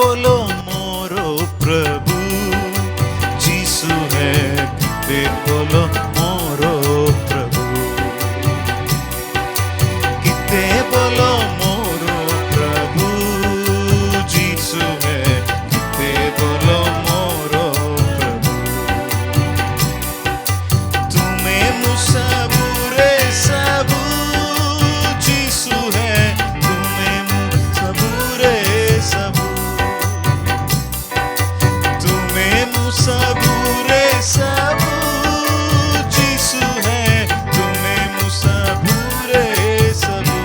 बोलो मोरो प्रभु जीसु है, किते बोलो मोरो प्रभु, किते बोलो मोरो प्रभु जीसु है, किते बोलो मोरो प्रभु, तुम्हें मुसाबुरे सबू जीसु है, तुम्हें मुसाबुरे सबू, तुम्हें मुसाबुरे सबू जीसु है, तुम्हें मुसाबुरे सबू,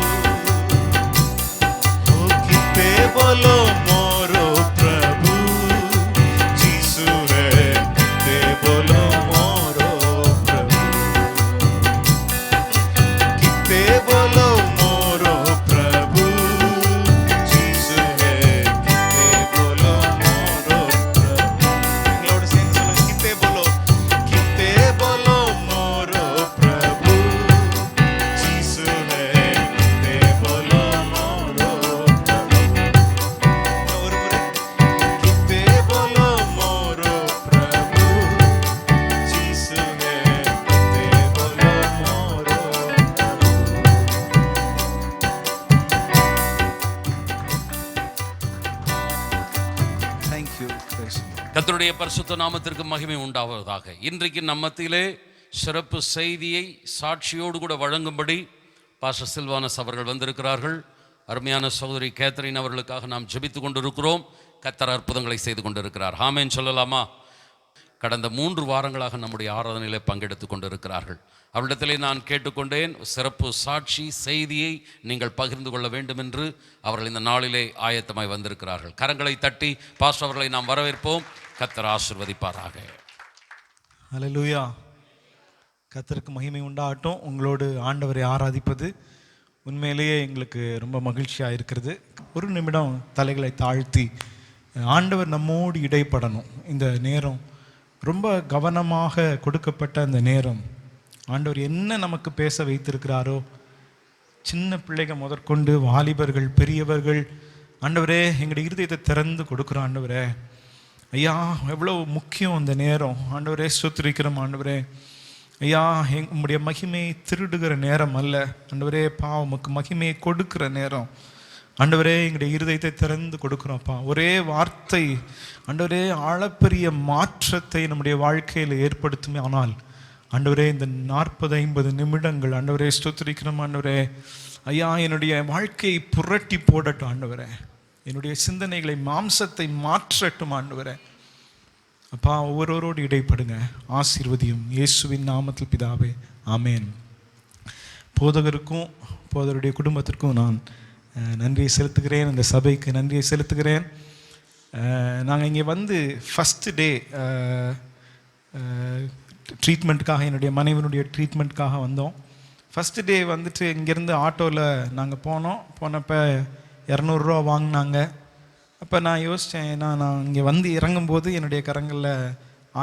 ओ किते बोलो मोरो प्रभु जीसु है, किते बोलो मोरो प्रभु, किते बोलो मोरो प्रभु जीसु है, किते बोलो मोरो प्रभु, எங்களோட சேர்ந்து சொல்லுங்க, किते बोलो मोरो प्रभु जीसु है, किते बोलो मोरो प्रभु, ஒரு முறை किते बोलो मोरो प्रभु जीसु है, किते बोलो मोरो प्रभु. Thank you. கர்த்தருடைய பரிசுத்த நாமத்திற்கு மகிமை உண்டாவதாக. இன்றைக்கு நம் மத்தியிலே சிறப்பு செய்தியை சாட்சியோடு கூட வழங்கும்படி பாஸ்டர் சில்வானஸ் அவர்கள் வந்திருக்கிறார்கள். அருமையான சகோதரி கேத்தரின் அவர்களுக்காக நாம் ஜெபித்து கொண்டிருக்கிறோம். கர்த்தர் அற்புதங்களை செய்து கொண்டிருக்கிறார். ஆமென் சொல்லலாமா? கடந்த 3 வாரங்களாக நம்முடைய ஆராதனையிலே பங்கெடுத்து கொண்டிருக்கிறார்கள். அவரிடத்திலே நான் கேட்டுக்கொண்டேன், சிறப்பு சாட்சி செய்தியை நீங்கள் பகிர்ந்து கொள்ள வேண்டும் என்று. அவர்கள் இந்த நாளிலே ஆயத்தமாய் வந்திருக்கிறார்கள். கரங்களை தட்டி பாஸ்டர் அவர்களை நாம் வரவேற்போம். கர்த்தர் ஆசீர்வதிப்பாராக. ஹல்லேலூயா. கர்த்தருக்கு மகிமை உண்டாகட்டும். உங்களோடு ஆண்டவரை ஆராதிப்பது உண்மையிலேயே எங்களுக்கு ரொம்ப மகிழ்ச்சியாக இருக்கிறது. ஒரு நிமிடம் தலைகளை தாழ்த்தி ஆண்டவர் நம்மோடு இடைப்படணும். இந்த நேரம் ரொம்ப கவனமாக கொடுக்கப்பட்ட அந்த நேரம். ஆண்டவர் என்ன நமக்கு பேச வைத்திருக்கிறாரோ, சின்ன பிள்ளைகள் முதற்கொண்டு வாலிபர்கள் பெரியவர்கள், ஆண்டவரே எங்களுடைய இருதயத்தை திறந்து கொடுக்குறோம். ஆண்டவரே ஐயா, எவ்வளோ முக்கியம் அந்த நேரம். ஆண்டவரே ஸ்தோத்திரிக்கிறோம். ஆண்டவரே ஐயா, உம்முடைய மகிமையை திருடுகிற நேரம் அல்ல ஆண்டவரே, உமக்கு மகிமையை கொடுக்கிற நேரம். ஆண்டவரே எங்களுடைய இருதயத்தை திறந்து கொடுக்குறோம்ப்பா. ஒரே வார்த்தை ஆண்டவரே ஆழப்பெரிய மாற்றத்தை நம்முடைய வாழ்க்கையில் ஏற்படுத்துமே. ஆனால் ஆண்டவரே இந்த 40-50 நிமிடங்கள் ஆண்டவரே ஸ்தோத்திரிக்கிறோம். ஆண்டவரே ஐயா, என்னுடைய வாழ்க்கையை புரட்டி போடட்டும். ஆண்டவரே என்னுடைய சிந்தனைகளை மாம்சத்தை மாற்றட்டும். ஆண்டவரே அப்பா, ஒவ்வொருவரோடு இடைப்படுங்க, ஆசீர்வதியும் இயேசுவின் நாமத்தில் பிதாவே, ஆமேன். போதகருக்கும் போதகருடைய குடும்பத்திற்கும் நான் நன்றியை செலுத்துகிறேன். இந்த சபைக்கு நன்றியை செலுத்துகிறேன். நாங்கள் இங்கே வந்து ஃபஸ்ட்டு டே ட்ரீட்மெண்ட்டுக்காக, என்னுடைய மனைவினுடைய ட்ரீட்மெண்ட்டுக்காக வந்தோம். ஃபஸ்ட்டு டே வந்துட்டு இங்கேருந்து ஆட்டோவில் நாங்கள் போனப்போ 200 ரூபா வாங்கினாங்க. அப்போ நான் யோசித்தேன், ஏன்னா நான் இங்கே வந்து இறங்கும்போது என்னுடைய கரங்களில்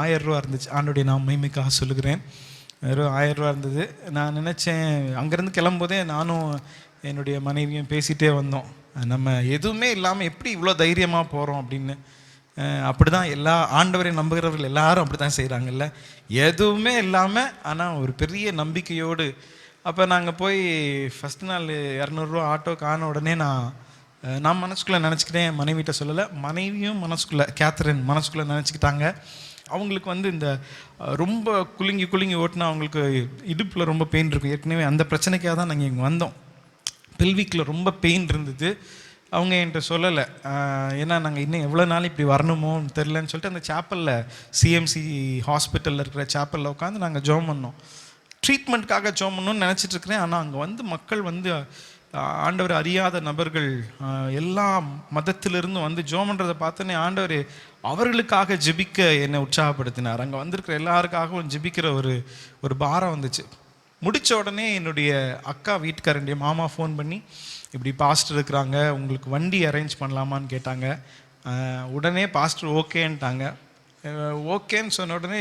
1000 ரூபா இருந்துச்சு. ஆண்டோடைய நான் மகிமைக்காக சொல்லுகிறேன். வெறும் 1000 ரூபா இருந்தது. நான் நினச்சேன், அங்கேருந்து கிளம்பும்போதே நானும் என்னுடைய மனைவியும் பேசிகிட்டே வந்தோம், நம்ம எதுவுமே இல்லாமல் எப்படி இவ்வளோ தைரியமாக போகிறோம் அப்படின்னு. அப்படி தான் எல்லா ஆண்டவரை நம்புகிறவர்கள் எல்லாரும் அப்படி தான் செய்கிறாங்கல்ல, எதுவுமே இல்லாமல் ஆனால் ஒரு பெரிய நம்பிக்கையோடு. அப்போ நாங்கள் போய் ஃபஸ்ட் நாள் 200 ரூபா ஆட்டோ காண உடனே நான் மனசுக்குள்ளே நினச்சிக்கிட்டேன், மனைவிட்ட சொல்லலை. மனைவியும் மனசுக்குள்ளே, கேத்தரின் மனசுக்குள்ளே நினச்சிக்கிட்டாங்க. அவங்களுக்கு வந்து இந்த ரொம்ப குலுங்கி ஓட்டினா அவங்களுக்கு இடுப்பில் ரொம்ப பெயின் இருக்கும். ஏற்கனவே அந்த பிரச்சனைக்காக தான் நாங்கள் இங்கே வந்தோம். பெல்விக்கில் ரொம்ப பெயின் இருந்தது. அவங்க என்கிட்ட சொல்லலை, ஏன்னா நாங்கள் இன்னும் எவ்வளோ நாள் இப்படி வரணுமோன்னு தெரிலன்னு சொல்லிட்டு அந்த சேப்பலில், சிஎம்சி ஹாஸ்பிட்டலில் இருக்கிற சேப்பலில் உட்காந்து நாங்கள் ஜெபம் பண்ணோம். ட்ரீட்மெண்ட்டுக்காக ஜெபம் பண்ணணும்னு நினச்சிட்ருக்கிறேன். ஆனால் அங்கே வந்து மக்கள் வந்து ஆண்டவர் அறியாத நபர்கள் எல்லா மதத்திலிருந்து வந்து ஜெபம் பண்ணுறதை பார்த்தோன்னே ஆண்டவர் அவர்களுக்காக ஜெபிக்க என்னை உற்சாகப்படுத்தினார். அங்கே வந்திருக்கிற எல்லாருக்காகவும் ஜெபிக்கிற ஒரு பாரம் வந்துச்சு. முடித்த உடனே என்னுடைய அக்கா வீட்டுக்காரனுடைய மாமா ஃபோன் பண்ணி, இப்படி பாஸ்டர் இருக்கிறாங்க, உங்களுக்கு வண்டி அரேஞ்ச் பண்ணலாமான்னு கேட்டாங்க. உடனே பாஸ்டர் ஓகேன்ட்டாங்க. ஓகேன்னு சொன்ன உடனே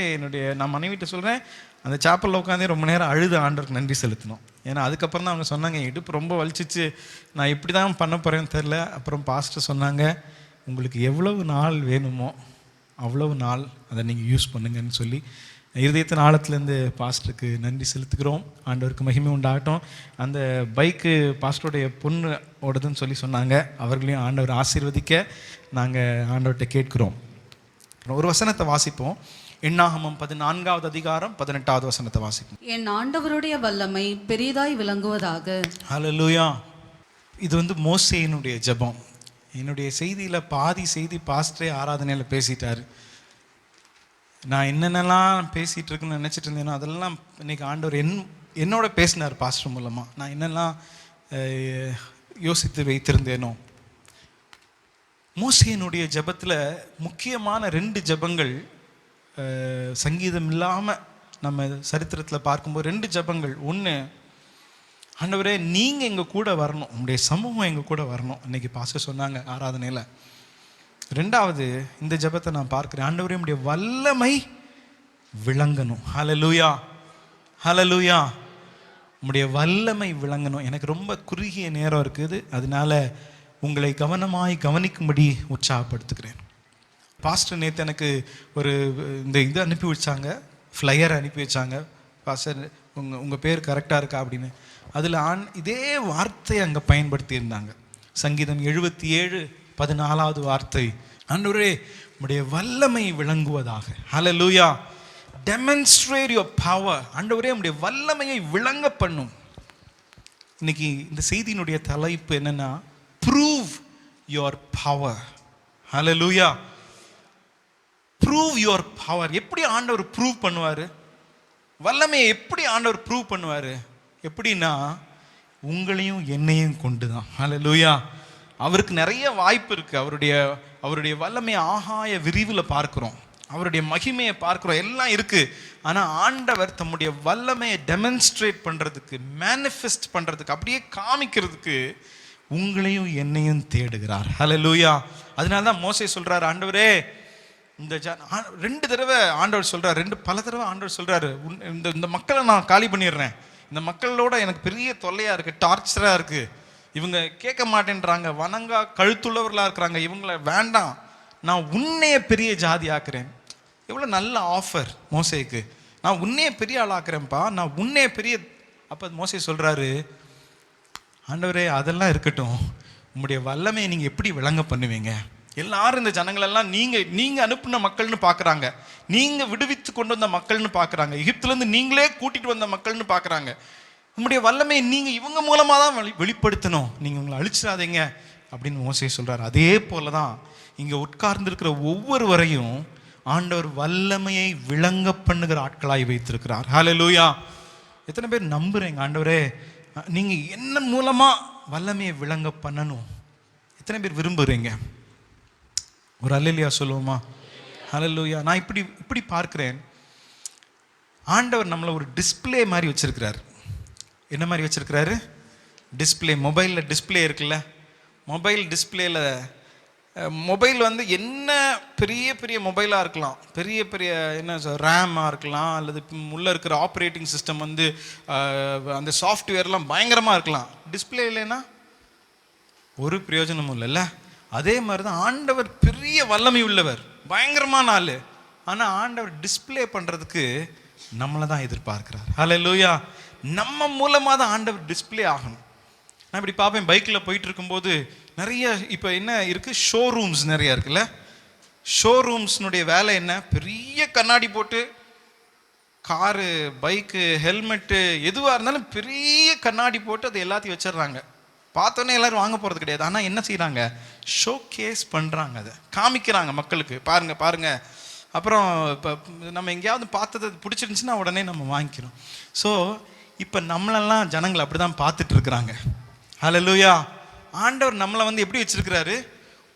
நான் மனைவிட்ட சொல்கிறேன், அந்த சாப்பலில் உட்காந்தே ரொம்ப நேரம் அழுது ஆண்டவருக்கு நன்றி செலுத்தணும். ஏன்னா அதுக்கப்புறம் தான் அவங்க சொன்னாங்க, இடுப்பு ரொம்ப வலிச்சிச்சு, நான் இப்படி தான் பண்ண போகிறேன்னு தெரில. அப்புறம் பாஸ்டர் சொன்னாங்க, உங்களுக்கு எவ்வளவு நாள் வேணுமோ அவ்வளவு நாள் அதை நீங்கள் யூஸ் பண்ணுங்கன்னு சொல்லி இருதயத்தின் ஆழத்துலேருந்து பாஸ்டருக்கு நன்றி செலுத்துக்கிறோம். ஆண்டவருக்கு மகிமை உண்டாகட்டும். அந்த பைக்கு பாஸ்டருடைய பொண்ணு ஓடுதுன்னு சொல்லி சொன்னாங்க. அவர்களையும் ஆண்டவர் ஆசீர்வதிக்க நாங்கள் ஆண்டவர்கிட்ட கேட்கிறோம். ஒரு வசனத்தை வாசிப்போம். எண்ணாகமம் 14வது அதிகாரம் 18வது வசனத்தை வாசிப்போம். என் ஆண்டவருடைய வல்லமை பெரிதாய் விளங்குவதாக. ஹல்லேலூயா. இது மோசேயினுடைய ஜெபம். என்னுடைய செய்தியில் பாதி செய்தி பாஸ்டரே ஆராதனையில் பேசிட்டாரு. நான் என்னென்னலாம் பேசிகிட்டு இருக்குன்னு நினச்சிட்டு இருந்தேனோ அதெல்லாம் இன்றைக்கி ஆண்டவர் என்னோட பேசினார் பாஸ்டர் மூலமாக. நான் என்னெல்லாம் யோசித்து வைத்திருந்தேனோ. மோசேயினுடைய ஜெபத்தில் முக்கியமான 2 ஜெபங்கள் சங்கீதம் இல்லாமல் நம்ம சரித்திரத்தில் பார்க்கும்போது 2 ஜெபங்கள். ஒன்று, ஆண்டவரே நீங்கள் எங்கள் கூட வரணும், உங்களுடைய சமூகம் எங்கள் கூட வரணும். இன்றைக்கி பாஸ்டர் சொன்னாங்க ஆராதனையில். 2வது, இந்த ஜெபத்தை நான் பார்க்குறேன், ஆண்டவரே உம்முடைய வல்லமை விளங்கணும். ஹல்லேலூயா, ஹல்லேலூயா. உம்முடைய வல்லமை விளங்கணும். எனக்கு ரொம்ப குறுகிய நேரம் இருக்குது, அதனால உங்களை கவனமாய் கவனிக்கும்படி உற்சாகப்படுத்துகிறேன். பாஸ்டர் நேற்று எனக்கு ஒரு இது அனுப்பி வச்சாங்க, ஃப்ளையர் அனுப்பி வச்சாங்க. பாஸ்டர் உங்கள் பேர் கரெக்டாக இருக்கா அப்படின்னு. அதில் இதே வார்த்தையை அங்கே பயன்படுத்தியிருந்தாங்க. சங்கீதம் 77:14வது வார்த்தை, ஆண்டவரே உம்முடைய வல்லமை விளங்குவதாக. ஹல்லேலூயா. Demonstrate your power. ஆண்டவரே உம்முடைய வல்லமையை விளங்க பண்ணும். இன்னைக்கு இந்த செய்தியினுடைய தலைப்பு என்னன்னா, prove your power. Hallelujah. Prove your power. எப்படி ஆண்டவர் ப்ரூவ் பண்ணுவார்? வல்லமையை எப்படி ஆண்டவர் ப்ரூவ் பண்ணுவார்? எப்படின்னா, உங்களையும் என்னையும் கொண்டு தான். ஹல்லேலூயா. அவருக்கு நிறைய வாய்ப்பு இருக்குது. அவருடைய வல்லமையை ஆகாய விரிவில் பார்க்குறோம், அவருடைய மகிமையை பார்க்குறோம், எல்லாம் இருக்குது. ஆனால் ஆண்டவர் தம்முடைய வல்லமையை டெமான்ஸ்ட்ரேட் பண்ணுறதுக்கு, மேனிஃபெஸ்ட் பண்ணுறதுக்கு, அப்படியே காமிக்கிறதுக்கு உங்களையும் என்னையும் தேடுகிறார். ஹல்லேலூயா. அதனால தான் மோசே சொல்கிறார், ஆண்டவரே இந்த 2 தடவை ஆண்டவர் சொல்கிறார், பல தடவை ஆண்டவர் சொல்கிறாரு, இந்த மக்களை நான் காலி பண்ணிடுறேன், இந்த மக்களோட எனக்கு பெரிய தொல்லையாக இருக்குது, டார்ச்சராக இருக்குது, இவங்க கேட்க மாட்டேன்றாங்க, வணங்கா கழுத்துள்ளவர்களாக இருக்கிறாங்க, இவங்கள வேண்டாம், நான் உன்னைய பெரிய ஜாதி ஆக்குறேன். எவ்வளோ நல்ல ஆஃபர் மோசேக்கு. நான் உன்னைய பெரிய ஆள் ஆக்குறேன்ப்பா, நான் உன்னைய பெரிய. அப்போ மோசே சொல்கிறாரு, ஆண்டவரே அதெல்லாம் இருக்கட்டும், உங்களுடைய வல்லமையை நீங்கள் எப்படி விளங்க பண்ணுவீங்க? எல்லாரும் இந்த ஜனங்களெல்லாம் நீங்கள் அனுப்பின மக்கள்னு பார்க்குறாங்க, நீங்கள் விடுவித்து கொண்டு வந்த மக்கள்னு பார்க்குறாங்க, எகிப்துலேருந்து நீங்களே கூட்டிகிட்டு வந்த மக்கள்னு பார்க்குறாங்க. உங்களுடைய வல்லமையை நீங்கள் இவங்க மூலமாக தான் வெளிப்படுத்தணும், நீங்கள் உங்களை அழிச்சிடாதீங்க அப்படின்னு மோசே சொல்கிறார். அதே போல தான் இங்கே உட்கார்ந்துருக்கிற ஒவ்வொருவரையும் ஆண்டவர் வல்லமையை விளங்க பண்ணுகிற ஆட்களாய் வைத்திருக்கிறார். ஹல்லேலூயா. எத்தனை பேர் நம்புறீங்க, ஆண்டவரே நீங்கள் என்ன மூலமாக வல்லமையை விளங்க பண்ணணும்? எத்தனை பேர் விரும்புகிறீங்க? ஒரு அல்லேலூயா சொல்லுவோமா? ஹல்லேலூயா. நான் இப்படி பார்க்கிறேன், ஆண்டவர் நம்மளை ஒரு டிஸ்பிளே மாதிரி வச்சிருக்கிறார். என்ன மாதிரி வச்சிருக்கிறாரு? டிஸ்பிளே. மொபைலில் டிஸ்பிளே இருக்குல்ல, மொபைல் டிஸ்பிளேல மொபைல் என்ன பெரிய பெரிய மொபைலாக இருக்கலாம், பெரிய பெரிய ரேமாக இருக்கலாம், அல்லது உள்ளே இருக்கிற ஆப்ரேட்டிங் சிஸ்டம் அந்த சாஃப்ட்வேர்லாம் பயங்கரமாக இருக்கலாம். டிஸ்பிளே இல்லைன்னா ஒரு பிரயோஜனமும் இல்லைல்ல. அதே மாதிரி தான் ஆண்டவர் பெரிய வல்லமை உள்ளவர், பயங்கரமான ஆள். ஆனால் ஆண்டவர் டிஸ்பிளே பண்ணுறதுக்கு நம்மளை தான் எதிர்பார்க்கிறார். ஹல்லேலூயா. நம்ம மூலமாக தான் ஆண்டவர் டிஸ்பிளே ஆகணும். நான் இப்படி பார்ப்பேன், பைக்கில் போயிட்டு இருக்கும்போது நிறைய இப்போ என்ன இருக்குது, ஷோரூம்ஸ் நிறையா இருக்குல்ல. ஷோரூம்ஸ்னுடைய வேலை என்ன? பெரிய கண்ணாடி போட்டு, காரு, பைக்கு, ஹெல்மெட்டு எதுவாக இருந்தாலும் பெரிய கண்ணாடி போட்டு அது எல்லாத்தையும் வச்சிடுறாங்க. பார்த்தோன்னே எல்லோரும் வாங்க போகிறது கிடையாது. ஆனால் என்ன செய்கிறாங்க? ஷோ கேஸ் பண்ணுறாங்க, அதை காமிக்கிறாங்க மக்களுக்கு, பாருங்கள் பாருங்கள். அப்புறம் இப்போ நம்ம எங்கேயாவது பார்த்தது பிடிச்சிருந்துச்சுன்னா உடனே நம்ம வாங்கிக்கிறோம். ஸோ இப்போ நம்மளெல்லாம் ஜனங்கள் அப்படி தான் பார்த்துட்ருக்குறாங்க. ஹல்லேலூயா. ஆண்டவர் நம்மளை எப்படி வச்சுருக்கிறாரு?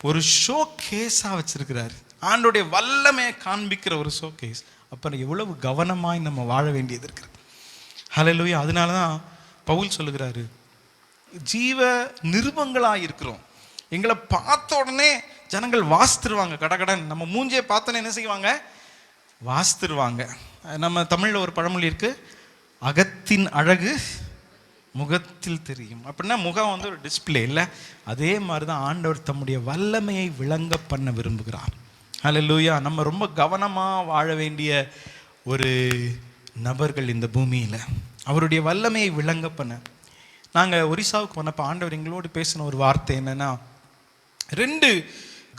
ஒரு ஷோ கேஸாக வச்சுருக்கிறாரு. ஆண்டோடைய வல்லமையை காண்பிக்கிற ஒரு ஷோ கேஸ். அப்புறம் எவ்வளவு கவனமாய் நம்ம வாழ வேண்டியது இருக்கிறது. ஹல்லேலூயா. அதனால தான் பவுல் சொல்லுகிறாரு, ஜீவ நிருபங்களாக இருக்கிறோம். எங்களை பார்த்த உடனே ஜனங்கள் வாசித்துருவாங்க, கடகடன். நம்ம மூஞ்சியை பார்த்தோன்னே என்ன செய்வாங்க? வாசித்துருவாங்க. நம்ம தமிழில் ஒரு பழமொழி இருக்குது, அகத்தின் அழகு முகத்தில் தெரியும். அப்படின்னா முகம் வந்து ஒரு டிஸ்பிளே இல்லை. அதே மாதிரி தான் ஆண்டவர் தம்முடைய வல்லமையை விளங்க பண்ண விரும்புகிறார். ஹல்லேலூயா. நம்ம ரொம்ப கவனமாக வாழ வேண்டிய ஒரு நபர்கள் இந்த பூமியில். அவருடைய வல்லமையை விளங்க பண்ண நாங்கள் ஒரிசாவுக்கு போனப்போ ஆண்டவர் எங்களோடு பேசின ஒரு வார்த்தை என்னென்னா, 2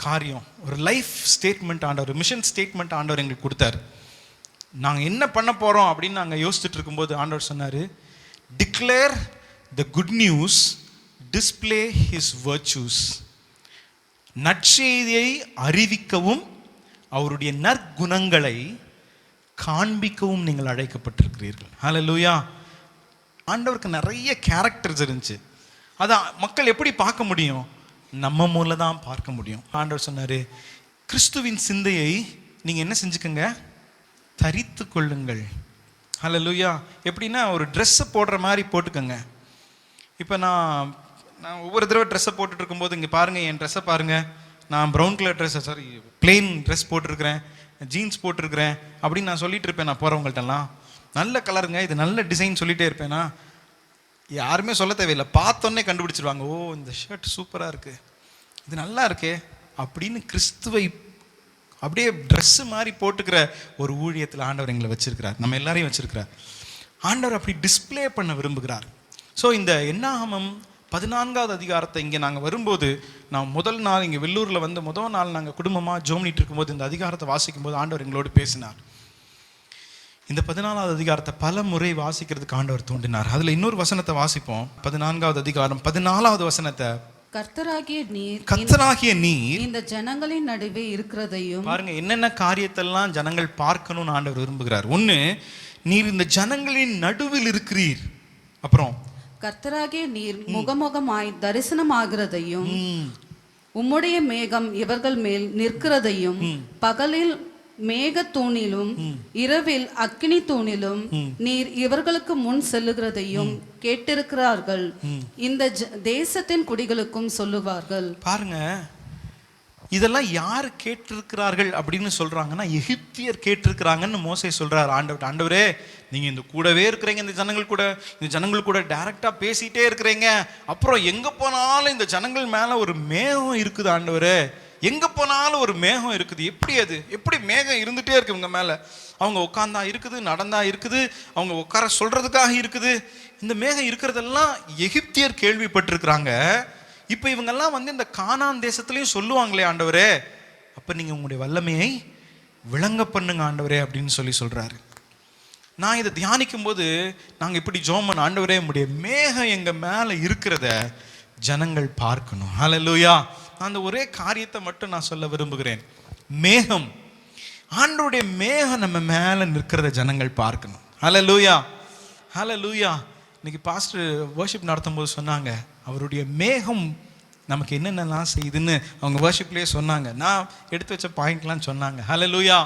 காரியம், ஒரு லைஃப் ஸ்டேட்மெண்ட் ஆண்டவர், மிஷன் ஸ்டேட்மெண்ட் ஆண்டவர் எங்களுக்கு கொடுத்தார். நாங்கள் என்ன பண்ண போகிறோம் அப்படின்னு நாங்கள் யோசிச்சுட்டு இருக்கும்போது ஆண்டவர் சொன்னார், declare the good news, display his வர்ச்சூஸ். நற்செய்தியை அறிவிக்கவும் அவருடைய நற்குணங்களை காண்பிக்கவும் நீங்கள் அழைக்கப்பட்டிருக்கிறீர்கள். ஹல்லேலூயா. ஆண்டவருக்கு நிறைய கேரக்டர்ஸ் இருந்துச்சு. அதை மக்கள் எப்படி பார்க்க முடியும்? நம்ம மூலம் தான் பார்க்க முடியும். ஆண்டவர் சொன்னார், கிறிஸ்துவின் சிந்தையை நீங்கள் என்ன செஞ்சுக்கோங்க, தரித்து கொள்ளுங்கள். ஹல்லேலூயா. எப்படின்னா ஒரு ட்ரெஸ்ஸை போடுற மாதிரி போட்டுக்கோங்க. இப்போ நான் ஒவ்வொரு தடவை ட்ரெஸ்ஸை போட்டுட்டு இருக்கும்போது இங்கே பாருங்கள், என் ட்ரெஸ்ஸை பாருங்கள், நான் ப்ரௌன் கலர் ட்ரெஸ்ஸை பிளெயின் ட்ரெஸ் போட்டிருக்கிறேன், ஜீன்ஸ் போட்டிருக்கிறேன் அப்படின்னு நான் சொல்லிட்டு இருப்பேன். நான் போகிறவங்கள்ட்டெல்லாம் நல்ல கலருங்க, இது நல்ல டிசைன் சொல்லிகிட்டே இருப்பேனா, யாருமே சொல்ல தேவையில்லை, பார்த்தோன்னே கண்டுபிடிச்சிருவாங்க. ஓ, இந்த ஷர்ட் சூப்பராக இருக்குது, இது நல்லா இருக்கே அப்படின்னு கிறிஸ்துவை அப்படியே ட்ரெஸ்ஸு மாதிரி போட்டுக்கிற ஒரு ஊழியத்தில் ஆண்டவர் எங்களை வச்சிருக்கிறார். நம்ம எல்லாரையும் வச்சிருக்கிறார். ஆண்டவர் அப்படி டிஸ்பிளே பண்ண விரும்புகிறார். ஸோ இந்த என்னாகமம் 14வது அதிகாரத்தை இங்கே நாங்கள் வரும்போது, நான் முதல் நாள் இங்கே வெள்ளூரில் வந்து முதல் நாள் நாங்கள் குடும்பமாக ஜோம்னிட்டு இருக்கும்போது இந்த அதிகாரத்தை வாசிக்கும் போது ஆண்டவர் எங்களோடு பேசினார். இந்த 14வது அதிகாரத்தை பல முறை வாசிக்கிறதுக்கு ஆண்டவர் தூண்டினார். அதில் இன்னொரு வசனத்தை வாசிப்போம். 14வது அதிகாரம் 14வது வசனத்தை, கர்த்தராகிய நீர் இந்த ஜனங்களின் நடுவே இருக்கிறதையும். பாருங்க, என்னென்ன காரியத்தெல்லாம் ஜனங்கள் பார்க்கணும்னு ஆண்டவர் விரும்புகிறார். 1, நீர் இந்த ஜனங்களின் நடுவில் இருக்கிறீர். அப்புறம் கர்த்தராகிய நீர் முகமுகமாய் தரிசனமாகிறதையும், உம்முடைய மேகம் இவர்கள் மேல் நிற்கிறதையும், பகலில் மேக தூணிலும் இரவில் அக்கினி தூணிலும் நீர் இவர்களுக்கு முன் செல்லுகிறதையும் கேட்டிருக்கிறார்கள். இந்த தேசத்தின் குடிகளுக்கும் சொல்லுவார்கள். பாருங்க, இதெல்லாம் யார் கேட்டிருக்கிறார்கள் அப்படின்னு சொல்றாங்கன்னா, எகிப்தியர் கேட்டிருக்கிறாங்கன்னு மோசே சொல்றாரு ஆண்டவரே, நீங்க இந்த கூடவே இருக்கிறீங்க, இந்த ஜனங்கள் கூட டைரக்டா பேசிட்டே இருக்கிறீங்க, அப்புறம் எங்க போனாலும் இந்த ஜனங்கள் மேல ஒரு மேகம் இருக்குது ஆண்டவரே, எங்க போனாலும் ஒரு மேகம் இருக்குது. எப்படி மேகம் இருந்துட்டே இருக்கு இவங்க மேல? அவங்க உட்கார்ந்தா இருக்குது, நடந்தா இருக்குது, அவங்க உட்கார சொல்றதுக்காக இருக்குது. இந்த மேகம் இருக்கிறதெல்லாம் எகிப்தியர் கேள்விப்பட்டிருக்கிறாங்க. இப்போ இவங்கெல்லாம் வந்து இந்த கானான் தேசத்துலையும் சொல்லுவாங்களே ஆண்டவரே, அப்போ நீங்கள் உங்களுடைய வல்லமையை விளங்க பண்ணுங்க ஆண்டவரே அப்படின்னு சொல்றாரு. நான் இதை தியானிக்கும் போது நாங்கள் இப்படி ஜெபம் பண்ண, ஆண்டவரே உங்களுடைய மேகம் எங்கள் மேலே இருக்கிறத ஜனங்கள் பார்க்கணும். ஹல்லேலூயா. நான் அந்த ஒரே காரியத்தை மட்டும் நான் சொல்ல விரும்புகிறேன். மேகம், ஆண்டவருடைய மேகம் நம்ம மேலே நிற்கிறத ஜனங்கள் பார்க்கணும். ஹல்லேலூயா, ஹல்லேலூயா. இன்னைக்கு பாஸ்டர் வர்ஷிப் நடத்தும் போது சொன்னாங்க, அவருடைய மேகம் நமக்கு என்னென்னலாம் செய்யுதுன்னு அவங்க வர்ஷிப்லேயே சொன்னாங்க. நான் எடுத்து வச்ச பாயிண்ட்லாம் சொன்னாங்க. ஹல்லேலூயா.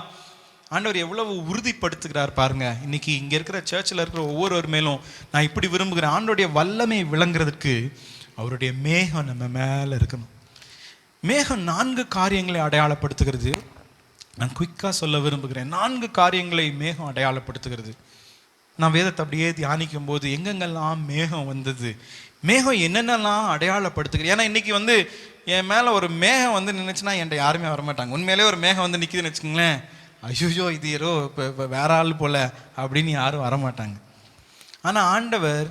ஆண்டவர் எவ்வளவு உறுதிப்படுத்துகிறார் பாருங்க. இன்னைக்கு இங்கே இருக்கிற சர்ச்சில் இருக்கிற ஒவ்வொருவர் மேலும் நான் இப்படி விரும்புகிறேன், ஆண்டோடைய வல்லமை விளங்குறதுக்கு அவருடைய மேகம் நம்ம மேலே இருக்கணும். மேகம் 4 காரியங்களை அடையாளப்படுத்துகிறது. நான் குயிக்காக சொல்ல விரும்புகிறேன். 4 காரியங்களை மேகம் அடையாளப்படுத்துகிறது. நான் வேதத்தை அப்படியே தியானிக்கும் போது எங்கெங்கெல்லாம் மேகம் வந்தது, மேகம் என்னென்னலாம் அடையாளப்படுத்துகிறது. ஏன்னா இன்னைக்கு வந்து என் மேலே ஒரு மேகம் வந்து நின்றுச்சுன்னா என்கிட்ட யாருமே வரமாட்டாங்க. உண்மையிலே ஒரு மேகம் வந்து நிற்கிதுன்னு வச்சுக்கோங்களேன், ஐயோ இது ஏதோ இப்போ வேற ஆள் போல அப்படின்னு யாரும் வரமாட்டாங்க. ஆனால் ஆண்டவர்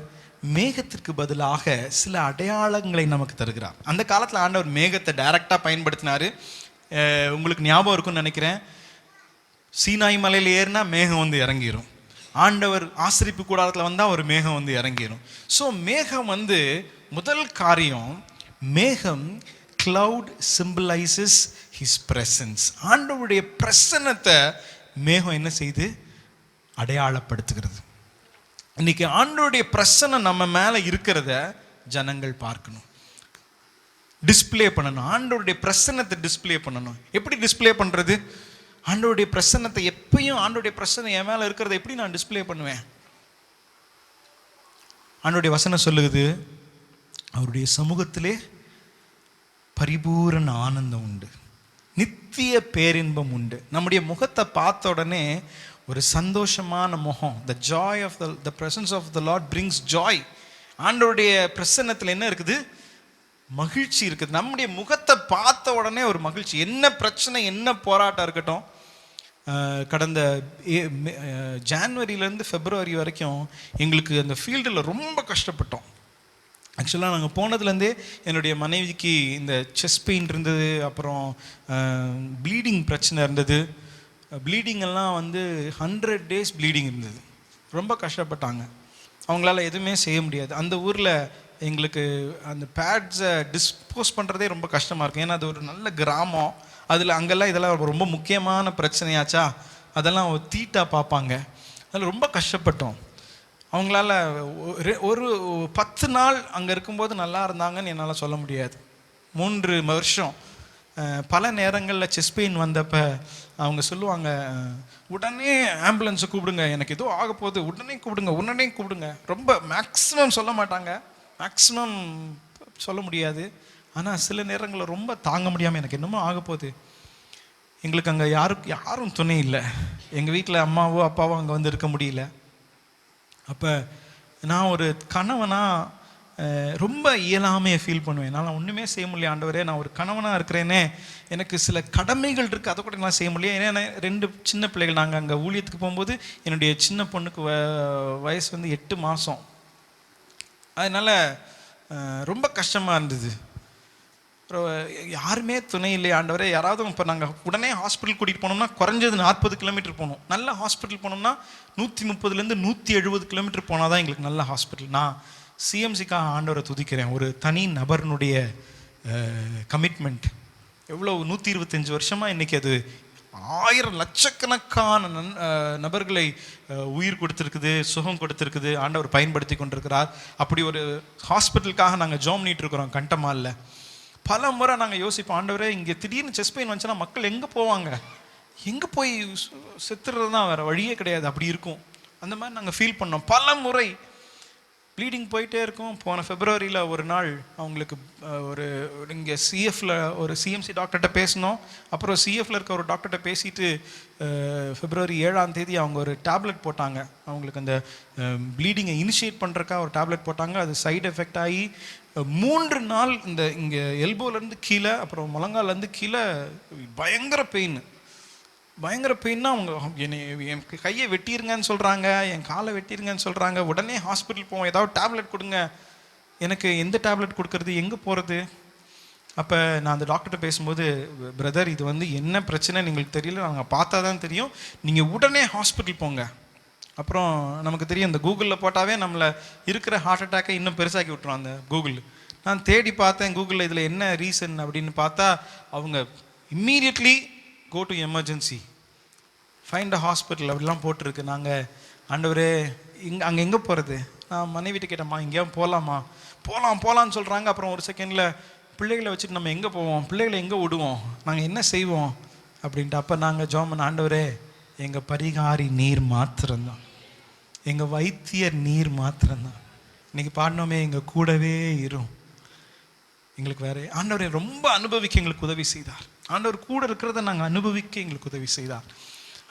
மேகத்திற்கு பதிலாக சில அடையாளங்களை நமக்கு தருகிறார். அந்த காலத்தில் ஆண்டவர் மேகத்தை டைரக்டாக பயன்படுத்தினார். உங்களுக்கு ஞாபகம் இருக்குன்னு நினைக்கிறேன், சீனாய் மலையில் ஏறினா மேகம் வந்து இறங்கிடும். ஆண்டவர் ஆசரிப்பு கூடாரத்தில் வந்தால் ஒரு மேகம் வந்து இறங்கிடும். ஸோ மேகம் வந்து முதல் காரியம், மேகம் cloud symbolizes his presence. ஆண்டவருடைய பிரசன்னத்தை மேகம் என்ன செய்து அடையாளப்படுத்துகிறது. இன்னைக்கு ஆண்டவருடைய பிரசன்னம் நம்ம மேலே இருக்கிறத ஜனங்கள் பார்க்கணும், டிஸ்பிளே பண்ணணும். ஆண்டவருடைய பிரசன்னத்தை டிஸ்பிளே பண்ணணும். எப்படி டிஸ்பிளே பண்ணுறது? ஆண்டவருடைய பிரசன்னத்தை எப்பயும், ஆண்டவருடைய பிரசன்னம் என் மேலே இருக்கிறத எப்படி நான் டிஸ்பிளே பண்ணுவேன்? ஆண்டவருடைய வசனம் சொல்லுது, அவருடைய சமூகத்திலே பரிபூரண ஆனந்தம் உண்டு, நித்திய பேரின்பம் உண்டு. நம்முடைய முகத்தை பார்த்த உடனே ஒரு சந்தோஷமான முகம். The joy of the presence of the Lord brings joy. ஆண்டவருடைய பிரசன்னத்தில் என்ன இருக்குது? மகிழ்ச்சி இருக்குது. நம்முடைய முகத்தை பார்த்த உடனே ஒரு மகிழ்ச்சி. என்ன பிரச்சனை, என்ன போராட்டம் இருக்கட்டும், கடந்த ஜான்வரியிலேருந்து பிப்ரவரி வரைக்கும் எங்களுக்கு அந்த ஃபீல்டில் ரொம்ப கஷ்டப்பட்டோம். ஆக்சுவலாக நாங்கள் போனதுலேருந்தே என்னுடைய மனைவிக்கு இந்த செஸ்ட் பெயின் இருந்தது, அப்புறம் ப்ளீடிங் பிரச்சனை இருந்தது. ப்ளீடிங் எல்லாம் 100 days ப்ளீடிங் இருந்தது. ரொம்ப கஷ்டப்பட்டாங்க. அவங்களால எதுவுமே செய்ய முடியாது. அந்த ஊரில் எங்களுக்கு அந்த பேட்ஸை டிஸ்போஸ் பண்ணுறதே ரொம்ப கஷ்டமாக இருக்கும். ஏன்னா அது ஒரு நல்ல கிராமம். அதில் அங்கெல்லாம் இதெல்லாம் ரொம்ப முக்கியமான பிரச்சனையாச்சா, அதெல்லாம் தீட்டாக பார்ப்பாங்க. அதில் ரொம்ப கஷ்டப்பட்டோம். அவங்களால ஒரு 10 நாள் அங்கே இருக்கும்போது நல்லா இருந்தாங்கன்னு என்னால் சொல்ல முடியாது. 3 வருஷம் பல நேரங்களில் செஸ்ட் பெயின் வந்தப்போ அவங்க சொல்லுவாங்க, உடனே ஆம்புலன்ஸை கூப்பிடுங்க, எனக்கு ஏதோ ஆக போகுது, உடனே கூப்பிடுங்க. ரொம்ப மேக்ஸிமம் சொல்ல மாட்டாங்க, மேக்ஸிமம் சொல்ல முடியாது. ஆனால் சில நேரங்களில் ரொம்ப தாங்க முடியாமல் எனக்கு என்னமோ ஆக போகுது. எங்களுக்கு அங்கே யாரும் துணை இல்லை. எங்கள் வீட்டில் அம்மாவோ அப்பாவோ அங்கே இருக்க முடியல. அப்போ நான் ஒரு கணவனாக ரொம்ப இயலாமையை ஃபீல் பண்ணுவேன். என்னால் ஒன்றுமே செய்ய முடியல ஆண்டவரே, நான் ஒரு கணவனாக இருக்கிறேனே, எனக்கு சில கடமைகள் இருக்குது, அதை கூட நான் செய்ய முடியல. ஏன்னா 2 சின்ன பிள்ளைகள். நாங்கள் அங்கே ஊழியத்துக்கு போகும்போது என்னுடைய சின்ன பொண்ணுக்கு வயசு 8 மாதம். அதனால் ரொம்ப கஷ்டமாக இருந்தது. யாருமே துணை இல்லை ஆண்டவரே. யாராவது இப்போ நாங்கள் உடனே ஹாஸ்பிட்டல் கூட்டிகிட்டு போனோம்னா குறைஞ்சது 40 கிலோமீட்டர் போகணும். நல்ல ஹாஸ்பிட்டல் போனோம்னா 130 170 கிலோமீட்டர் போனால் தான் எங்களுக்கு நல்ல ஹாஸ்பிட்டல். நான் சிஎம்சிக்காக ஆண்டவரை துதிக்கிறேன். ஒரு தனி நபர்னுடைய கமிட்மெண்ட் எவ்வளோ 125 வருஷமாக இன்றைக்கி அது 1000 லட்சக்கணக்கான நபர்களை உயிர் கொடுத்துருக்குது, சுகம் கொடுத்துருக்குது. ஆண்டவர் பயன்படுத்தி கொண்டிருக்கிறார். அப்படி ஒரு ஹாஸ்பிட்டலுக்காக நாங்கள் ஜோம் பண்ணிகிட்ருக்குறோம் கண்டமாலில். பல முறை நாங்கள் யோசிப்போம், ஆண்டவரே இங்கே திடீர்னு செஸ்ட் பெயின் வந்துச்சுன்னா மக்கள் எங்கே போவாங்க, எங்கே போய் செத்துறது தான், வேறு வழியே கிடையாது. அப்படி இருக்கும். அந்த மாதிரி நாங்கள் ஃபீல் பண்ணோம். பல முறை ப்ளீடிங் போயிட்டே இருக்கும். போன பிப்ரவரியில் ஒரு நாள் அவங்களுக்கு ஒரு இங்கே சிஎஃப்பில் ஒரு சிஎம்சி டாக்டர்கிட்ட பேசினோம். அப்புறம் சிஎஃப்பில் இருக்க ஒரு டாக்டர்கிட்ட பேசிட்டு பிப்ரவரி 7ஆம் தேதி அவங்க ஒரு டேப்லெட் போட்டாங்க. அவங்களுக்கு அந்த ப்ளீடிங்கை இனிஷியேட் பண்ணுறக்கா ஒரு டேப்லெட் போட்டாங்க. அது சைடு எஃபெக்ட் ஆகி 3 நாள் இங்கே எல்போலேருந்து கீழே, அப்புறம் முழங்காலேருந்து கீழே பயங்கர பெயின்னா அவங்க என் கையை வெட்டிருங்கன்னு சொல்கிறாங்க, என் காலை வெட்டிருங்கன்னு சொல்கிறாங்க. உடனே ஹாஸ்பிட்டல் போவோம், ஏதாவது டேப்லெட் கொடுங்க. எனக்கு எந்த டேப்லெட் கொடுக்கறது, எங்கே போகிறது? அப்போ நான் அந்த டாக்டர்கிட்ட பேசும்போது, பிரதர் இது என்ன பிரச்சனை எங்களுக்கு தெரியல, நாங்கள் பார்த்தா தான் தெரியும், நீங்கள் உடனே ஹாஸ்பிட்டல் போங்க. அப்புறம் நமக்கு தெரியும், இந்த கூகுளில் போட்டாவே நம்மளை இருக்கிற ஹார்ட் அட்டாக்கை இன்னும் பெருசாக்கி விட்டுரும் அந்த கூகுள். நான் தேடி பார்த்தேன் கூகுளில் இதில் என்ன ரீசன் அப்படின்னு பார்த்தா, அவங்க immediately go to emergency, find a hospital அப்படிலாம் போட்டிருக்கு. நாங்கள் ஆண்டவரே அங்கே எங்கே போகிறது? நான் மனைவிட்டு கேட்டேம்மா, எங்கேயாவது போகலான்னு சொல்கிறாங்க. அப்புறம் ஒரு செகண்டில் பிள்ளைகளை வச்சுட்டு நம்ம எங்கே போவோம், பிள்ளைகளை எங்கே விடுவோம், நாங்கள் என்ன செய்வோம் அப்படின்ட்டு. அப்போ நாங்கள் ஜோமன், ஆண்டவரே எங்கள் பரிகாரி நீர் மாத்திரம்தான், எங்கள் வைத்தியர் நீர் மாத்திரம்தான். இன்றைக்கி பாடினோமே, எங்கள் கூடவே இரும், எங்களுக்கு வேறு. ஆண்டவரை ரொம்ப அனுபவிக்க எங்களுக்கு உதவி செய்தார். ஆண்டவர் கூட இருக்கிறத நாங்கள் அனுபவிக்க எங்களுக்கு உதவி செய்தார்.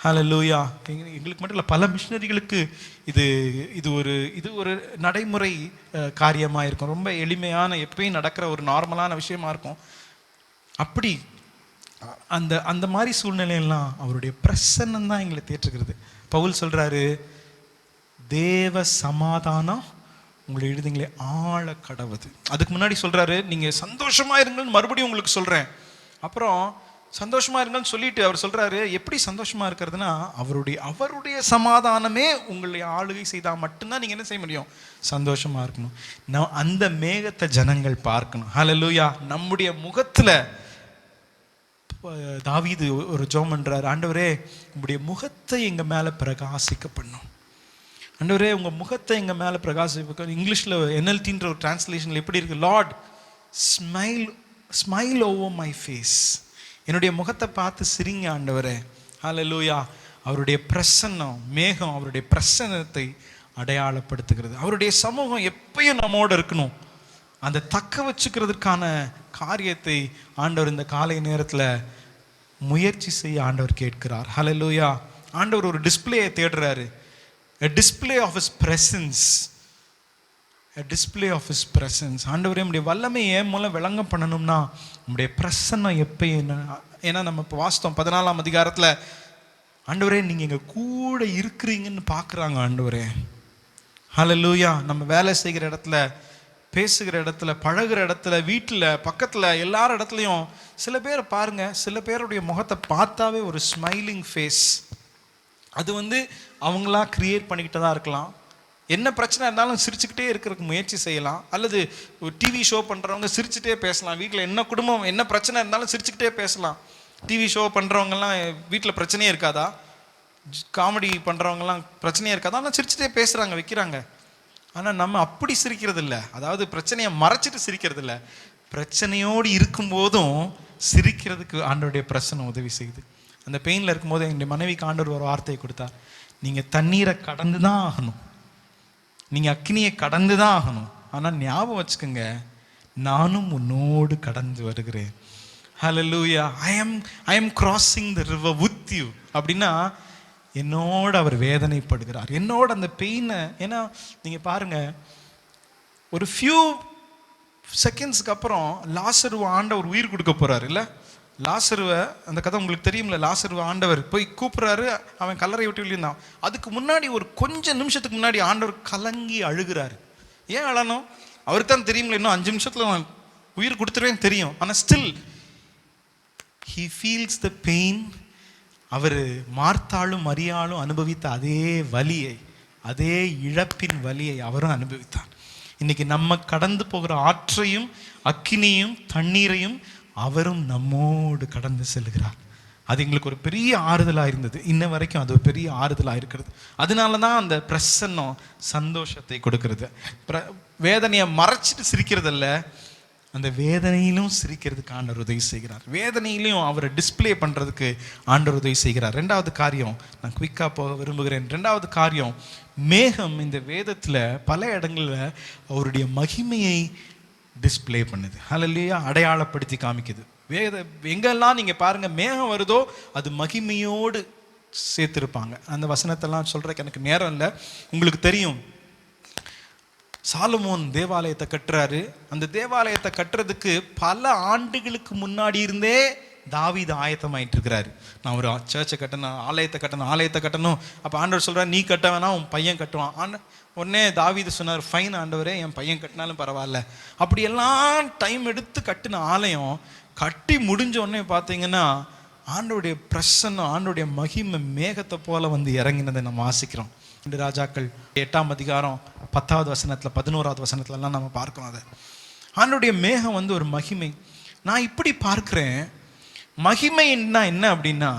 ஹல்லேலூயா. எங்களுக்கு மட்டும் இல்லை, பல மிஷினரிகளுக்கு இது ஒரு நடைமுறை காரியமாக இருக்கும். ரொம்ப எளிமையான, எப்பயும் நடக்கிற ஒரு நார்மலான விஷயமா இருக்கும். அப்படி அந்த மாதிரி சூழ்நிலையெல்லாம் அவருடைய பிரசன்னம் தான் எங்களை தேற்றுகிறது. பவுல் சொல்கிறாரு, தேவ சமாதானம் உங்களை எழுதுங்களே ஆழ கடவுது. அதுக்கு முன்னாடி சொல்கிறாரு, நீங்கள் சந்தோஷமாக இருங்கன்னு மறுபடியும் உங்களுக்கு சொல்கிறேன். அப்புறம் சந்தோஷமாக இருங்கன்னு சொல்லிட்டு அவர் சொல்கிறாரு, எப்படி சந்தோஷமாக இருக்கிறதுனா, அவருடைய சமாதானமே உங்களை ஆளுகை செய்தால் மட்டும்தான் நீங்கள் என்ன செய்ய முடியும், சந்தோஷமாக இருக்கணும். அந்த மேகத்தை ஜனங்கள் பார்க்கணும். ஹல்லேலூயா. நம்முடைய முகத்தில் தாவீது ஒரு ஜெபம் பண்றார், ஆண்டவரே உங்களுடைய முகத்தை எங்கள் மேலே பிரகாசிக்க பண்ணும். ஆண்டவரே உங்கள் முகத்தை எங்கள் மேலே பிரகாசிக்க. இங்கிலீஷில் NLTன்ற ஒரு டிரான்ஸ்லேஷனில் எப்படி இருக்கு, Lord smile over my face, என்னுடைய முகத்தை பார்த்து சிரிங்க ஆண்டவரே. ஹல்லேலூயா. அவருடைய பிரசன்னம், மேகம் அவருடைய பிரசன்னத்தை அடையாளப்படுத்துகிறது. அவருடைய சமூகம் எப்பயும் நம்மோடு இருக்கணும். அந்த தக்க வச்சுக்கிறதுக்கான காரியத்தை ஆண்டவர் இந்த காலை நேரத்தில் முயற்சி செய்ய ஆண்டவர் கேட்கிறார். ஹல்லேலூயா. ஆண்டவர் ஒரு டிஸ்பிளேயை தேடுறாரு, a display of his presence, display of his presence. ஆண்டவரே நம்முடைய வல்லமை ஏன் மூலம் விளங்க பண்ணணும்னா நம்முடைய பிரசன்னம் எப்போ என்ன, ஏன்னா நம்ம இப்போ வாஸ்தவம் 14ஆம் அதிகாரத்தில் ஆண்டவரே நீங்கள் எங்கள் கூட இருக்கிறீங்கன்னு பார்க்குறாங்க ஆண்டவரே. ஹல்லேலூயா. நம்ம வேலை செய்கிற இடத்துல, பேசுகிற இடத்துல, பழகுற இடத்துல, வீட்டில், பக்கத்தில், எல்லார் இடத்துலையும் சில பேரை பாருங்கள், சில பேருடைய முகத்தை பார்த்தாவே ஒரு ஸ்மைலிங் ஃபேஸ். அது அவங்களா கிரியேட் பண்ணிக்கிட்டு தான் இருக்கலாம். என்ன பிரச்சனை இருந்தாலும் சிரிச்சுக்கிட்டே இருக்கிறதுக்கு முயற்சி செய்யலாம். அல்லது ஒரு டிவி ஷோ பண்ணுறவங்க சிரிச்சுட்டே பேசலாம். வீட்டில் என்ன குடும்பம் என்ன பிரச்சனை இருந்தாலும் சிரிச்சுக்கிட்டே பேசலாம். டிவி ஷோ பண்ணுறவங்கலாம் வீட்டில் பிரச்சனையே இருக்காதா? காமெடி பண்ணுறவங்கலாம் பிரச்சனையே இருக்காதா? ஆனால் சிரிச்சுட்டே பேசுகிறாங்க, வைக்கிறாங்க. ஆனால் நம்ம அப்படி சிரிக்கிறது இல்லை. அதாவது பிரச்சனையை மறைச்சிட்டு சிரிக்கிறது இல்லை. பிரச்சனையோடு இருக்கும்போதும் சிரிக்கிறதுக்கு ஆண்டவருடைய பிரச்சனை உதவி செய்யுது. அந்த பெயினில் இருக்கும்போது என்னுடைய மனைவிக்கு ஆண்டவர் ஒரு வார்த்தையை கொடுத்தார். நீங்கள் தண்ணீரை கடந்து தான் ஆகணும், நீங்கள் அக்கினியை கடந்து தான் ஆகணும். ஆனால் ஞாபகம் வச்சுக்கோங்க, நானும் உன்னோடு கடந்து வருகிறேன். ஹல்லேலூயா. ஐ am crossing the river with you. அப்படின்னா என்னோடு அவர் வேதனைப்படுகிறார், என்னோட அந்த பெயினை. ஏன்னா நீங்கள் பாருங்கள், ஒரு ஃபியூ செகண்ட்ஸ்க்கு அப்புறம் லாசருவை ஆண்டவர் உயிர் கொடுக்க போகிறார் இல்லை? லாசருவை, அந்த கதை உங்களுக்கு தெரியும்ல, லாசருவை ஆண்டவர் போய் கூப்பிட்றாரு, அவன் கல்லறை விட்டு வெளியிருந்தான். அதுக்கு முன்னாடி ஒரு கொஞ்சம் நிமிஷத்துக்கு முன்னாடி ஆண்டவர் கலங்கி அழுகிறாரு. ஏன் அழணும்? அவருக்கு தான் தெரியும்ல, இன்னும் 5 நிமிஷத்தில் நான் உயிர் கொடுத்துருவேன்னு தெரியும். ஆனால் still he feels the pain. அவர் மார்த்தாளும் மரியாளும் அனுபவித்த அதே வலியை, அதே இழப்பின் வலியை அவரும் அனுபவித்தார். இன்னைக்கு நம்ம கடந்து போகிற ஆற்றையும் அக்கினியும் தண்ணீரையும் அவரும் நம்மோடு கடந்து செல்கிறார். அது எங்களுக்கு ஒரு பெரிய ஆறுதலாக இருந்தது. இன்ன வரைக்கும் அது ஒரு பெரிய ஆறுதலாக இருக்கிறது. அதனால தான் அந்த பிரசன்னம் சந்தோஷத்தை கொடுக்கறது. வேதனையை மறைச்சிட்டு சிரிக்கிறதில்ல, அந்த வேதனையிலும் சிரிக்கிறதுக்கு ஆண்டவர் உதவி செய்கிறார். வேதனையிலையும் அவரை டிஸ்பிளே பண்ணுறதுக்கு ஆண்டவர் உதவி செய்கிறார். 2வது காரியம், நான் குயிக்காக போக விரும்புகிறேன். 2வது காரியம், மேகம் இந்த வேதத்தில் பல இடங்களில் அவருடைய மகிமையை டிஸ்பிளே பண்ணுது. ஹல்லேலூயா. அடையாளப்படுத்தி காமிக்குது. எங்கெல்லாம் நீங்கள் பாருங்கள் மேகம் வருதோ அது மகிமையோடு சேர்த்துருப்பாங்க. அந்த வசனத்தெல்லாம் சொல்கிறதுக்கு எனக்கு நேரம் இல்லை. உங்களுக்கு தெரியும், சாலமோன் தேவாலயத்தை கட்டுறாரு. அந்த தேவாலயத்தை கட்டுறதுக்கு பல ஆண்டுகளுக்கு முன்னாடி இருந்தே தாவீது ஆயத்தமாயிட்டு இருக்கிறாரு. நான் ஒரு சர்ச்சை கட்டணும், ஆலயத்தை கட்டணும். அப்போ ஆண்டவர் சொல்கிறார், நீ கட்ட வேணாம், உன் பையன் கட்டுவான். உடனே தாவீது சொன்னார், ஃபைன் ஆண்டவரே, என் பையன் கட்டினாலும் பரவாயில்ல. அப்படியெல்லாம் டைம் எடுத்து கட்டின ஆலயம் கட்டி முடிஞ்ச உடனே பார்த்தீங்கன்னா ஆண்டவருடைய பிரசன்னம், ஆண்டவருடைய மகிமை மேகத்தை போல இறங்கினதை நம்ம வாசிக்கிறோம். 2 ராஜாக்கள் 8ஆம் அதிகாரம் 10வது வசனத்தில் 11வது வசனத்துலலாம் நம்ம பார்க்கிறோம். அதை ஆண்டவருடைய மேகம் ஒரு மகிமை. நான் இப்படி பார்க்கிறேன், மகிமைன்னா என்ன அப்படின்னா,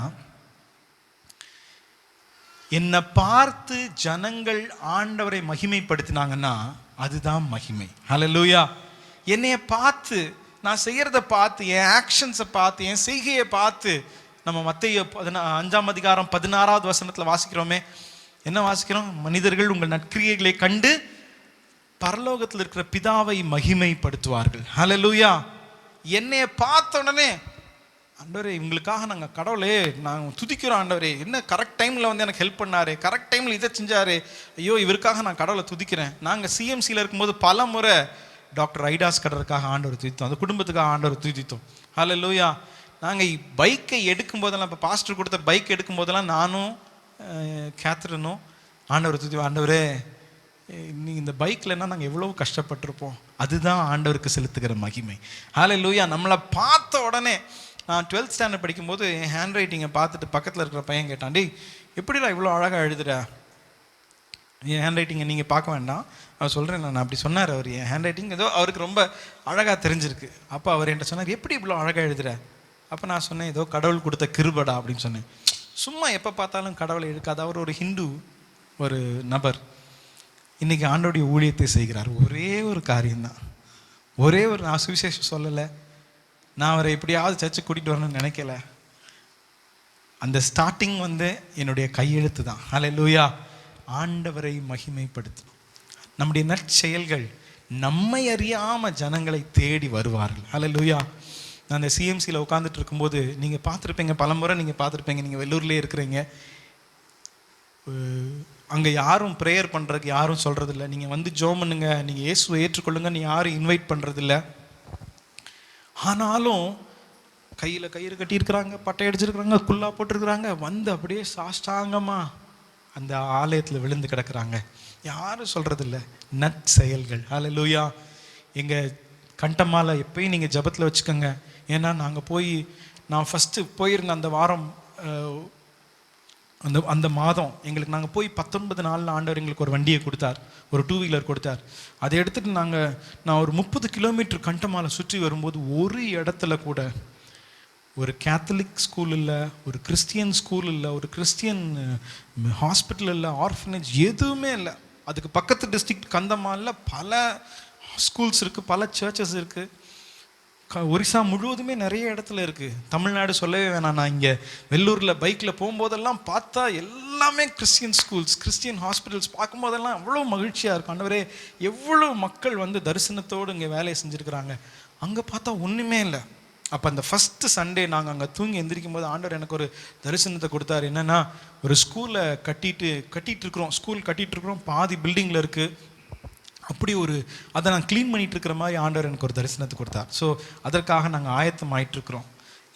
என்னை பார்த்து ஜனங்கள் ஆண்டவரை மகிமைப்படுத்தினாங்கன்னா அதுதான் மகிமை. ஹல்லேலூயா. என்னைய பார்த்து, நான் செய்யறத பார்த்து, என் ஆக்ஷன்ஸை பார்த்து, என் செய்கையை பார்த்து, நம்ம மத்தேயு 5ஆம் அதிகாரம் 16வது வசனத்தில் வாசிக்கிறோமே, என்ன வாசிக்கிறோம்? மனிதர்கள் உங்கள் நற்கிரியைகளை கண்டு பரலோகத்தில் இருக்கிற பிதாவை மகிமைப்படுத்துவார்கள். ஹல்லேலூயா. என்னைய பார்த்த உடனே, ஆண்டவரே இவங்களுக்காக நாங்கள் கடவுளே நாங்கள் துதிக்கிறோம், ஆண்டவரே என்ன கரெக்ட் டைமில் எனக்கு ஹெல்ப் பண்ணாரு, கரெக்ட் டைமில் இதை செஞ்சாரு, ஐயோ இவருக்காக நான் கடவுளை துதிக்கிறேன். நாங்கள் சிஎம்சியில் இருக்கும்போது பல முறை டாக்டர் ஐடாஸ் கடற்காக ஆண்டவர் துதித்தோம், அந்த குடும்பத்துக்காக ஆண்டவர் துதித்தோம். ஹல்லேலூயா. நாங்கள் பைக்கை எடுக்கும் போதெல்லாம், இப்போ பாஸ்டர் கொடுத்த பைக் எடுக்கும் போதெல்லாம் நானும் கேத்ரினும் ஆண்டவர் துதி, ஆண்டவரே நீ இந்த பைக்லன்னா நாங்கள் எவ்வளோ கஷ்டப்பட்டிருப்போம். அதுதான் ஆண்டவருக்கு செலுத்துகிற மகிமை. ஹல்லேலூயா. நம்மளை பார்த்த உடனே, நான் 12th ஸ்டாண்டர்ட் படிக்கும்போது என் ஹேண்ட் ரைட்டிங்கை பார்த்துட்டு பக்கத்தில் இருக்கிற பையன் கேட்டான், டேய் எப்படிடா இவ்வளோ அழகாக எழுதுற, என் ஹேண்ட் ரைட்டிங்கை நீங்கள் பார்க்க வேண்டாம், அவர் சொல்கிறேன் நான் அப்படி சொன்னார். அவர் என் ஹேண்ட் ரைட்டிங் ஏதோ அவருக்கு ரொம்ப அழகாக தெரிஞ்சிருக்கு. அப்போ அவர் என்கிட்ட சொன்னார், எப்படி இவ்வளோ அழகாக எழுதுற? அப்போ நான் சொன்னேன், ஏதோ கடவுள் கொடுத்த கிருபடா அப்படின்னு சொன்னேன். சும்மா எப்போ பார்த்தாலும் கடவுளை எடுக்காது. அவர் ஒரு ஹிந்து ஒரு நபர், இன்றைக்கி ஆண்டோடைய ஊழியத்தை செய்கிறார். ஒரே ஒரு காரியம்தான், ஒரே ஒரு, நான் சுவிசேஷம் சொல்லலை, நான் அவரை எப்படியாவது சர்ச்சுக்கு கூட்டிகிட்டு வரணும்னு நினைக்கல. அந்த ஸ்டார்டிங் என்னுடைய கையெழுத்து தான். ஹல்லேலூயா. ஆண்டவரை மகிமைப்படுத்தணும். நம்முடைய நற்செயல்கள் நம்மை அறியாமல் ஜனங்களை தேடி வருவார்கள். ஹல்லேலூயா. நான் அந்த சிஎம்சியில் உட்காந்துட்டு இருக்கும்போது நீங்கள் பார்த்துருப்பீங்க, பல முறை நீங்கள் பார்த்துருப்பீங்க, நீங்கள் வெள்ளூர்லேயே இருக்கிறீங்க, அங்கே யாரும் ப்ரேயர் பண்ணுறதுக்கு யாரும் சொல்கிறதில்ல. நீங்கள் வந்து ஜெபம் பண்ணுங்க, நீங்கள் இயேசுவை ஏற்றுக்கொள்ளுங்கன்னு யாரும் இன்வைட் பண்ணுறதில்ல. ஆனாலும் கையில் கயிறு கட்டியிருக்கிறாங்க, பட்டை அடிச்சிருக்கிறாங்க, குல்லா போட்டிருக்கிறாங்க, வந்து அப்படியே சாஷ்டாங்கமாக அந்த ஆலயத்தில் விழுந்து கிடக்கிறாங்க. யாரும் சொல்கிறதில்ல. நற்செயல்கள். ஹல்லேலூயா. எங்கள் கண்டமாலை எப்பயும் நீங்கள் ஜபத்தில் வச்சுக்கோங்க. ஏன்னா நாங்கள் நான் ஃபஸ்ட்டு போயிருந்த அந்த வாரம், அந்த மாதம் எங்களுக்கு நாங்கள் போய் 19 நாளில் ஆண்டவர் எங்களுக்கு ஒரு வண்டியை கொடுத்தார், ஒரு 2 வீலர் கொடுத்தார். அதை எடுத்துகிட்டு நான் ஒரு 30 கிலோமீட்டர் கண்டமாலை சுற்றி வரும்போது ஒரு இடத்துல கூட ஒரு கேத்தலிக் ஸ்கூல் இல்லை, ஒரு கிறிஸ்டியன் ஸ்கூல் இல்லை, ஒரு கிறிஸ்டியன் ஹாஸ்பிட்டல் இல்லை, ஆர்ஃபனேஜ் எதுவுமே இல்லை. அதுக்கு பக்கத்து டிஸ்ட்ரிக்ட் கந்தமாலில் பல ஸ்கூல்ஸ் இருக்குது, பல சர்ச்சஸ் இருக்குது. ஒரிசா முழுவதுமே நிறைய இடத்துல இருக்குது. தமிழ்நாடு சொல்லவே வேணாம். நான் இங்கே வெள்ளூரில் பைக்கில் போகும்போதெல்லாம் பார்த்தா எல்லாமே கிறிஸ்டியன் ஸ்கூல்ஸ், கிறிஸ்டியன் ஹாஸ்பிட்டல்ஸ் பார்க்கும்போதெல்லாம் அவ்வளோ மகிழ்ச்சியாக இருக்கும். ஆண்டவரே, எவ்வளோ மக்கள் வந்து தரிசனத்தோடு இங்கே வேலையை செஞ்சுருக்கிறாங்க. அங்கே பார்த்தா ஒன்றுமே இல்லை. அப்போ அந்த ஃபஸ்ட்டு சண்டே நாங்கள் அங்கே தூங்கி எந்திரிக்கும் போது ஆண்டவர் எனக்கு ஒரு தரிசனத்தை கொடுத்தாரு. என்னென்னா, ஒரு ஸ்கூலை கட்டிகிட்டு இருக்கிறோம், பாதி பில்டிங்கில் இருக்குது. அப்படி அதை நான் க்ளீன் பண்ணிகிட்டு இருக்கிற மாதிரி ஆண்டவர் எனக்கு ஒரு தரிசனத்தை கொடுத்தார். ஸோ அதற்காக நாங்கள் ஆயத்தம் ஆகிட்டுருக்குறோம்.